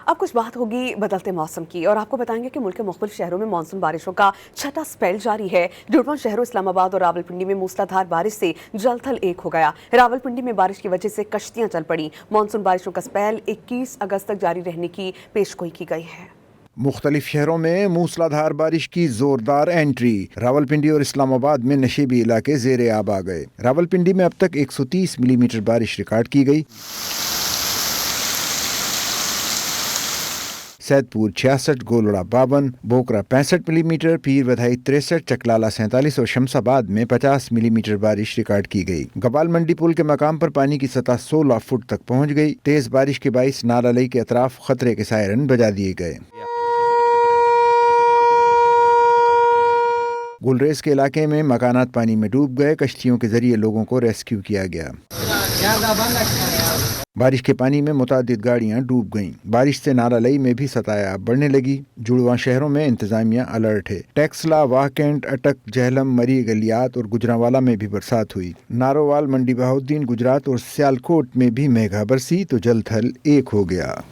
अब कुछ बात होगी बदलते मौसम की और आपको बताएंगे कि मुल्क के मुख्तलिफ शहरों में मानसून बारिशों का छठा स्पेल जारी है। जुड़वा शहरों इस्लामाबाद और रावलपिंडी में मूसलाधार बारिश से जल थल एक हो गया। रावलपिंडी में बारिश की वजह से कश्तियां चल पड़ी। मानसून बारिशों का स्पेल 21 अगस्त तक जारी रहने की पेशगोई की गई है। मुख्तलिफ शहरों में मूसलाधार बारिश की जोरदार एंट्री। रावलपिंडी और इस्लामाबाद में नशेबी इलाके ज़ेरे आब आ गए। रावलपिंडी में अब तक 130 मिलीमीटर बारिश रिकॉर्ड की गई। सैदपुर 66, गोलड़ा 52, बोकरा 65 मिलीमीटर, पीर वधाई 63, चकलाला 47 और शमसाबाद में 50 मिलीमीटर बारिश रिकॉर्ड की गई। गबाल मंडी पुल के मकाम पर पानी की सतह 16 फुट तक पहुंच गई। तेज बारिश के बाइस नालालई के अतराफ खतरे के सायरन बजा दिए गए। गुलरेज के इलाके में मकानात पानी में डूब गए। कश्तियों के जरिए लोगों को रेस्क्यू किया गया। बारिश के पानी में मुतादिद गाड़ियां डूब गईं। बारिश से नालालई में भी सताया बढ़ने लगी। जुड़वा शहरों में इंतजामिया अलर्ट है। टेक्सला, वाहकेंट, अटक, जहलम, मरी, गलियात और गुजरांवाला में भी बरसात हुई। नारोवाल, मंडी बहाउद्दीन, गुजरात और सियालकोट में भी मेघा बरसी तो जल थल एक हो गया।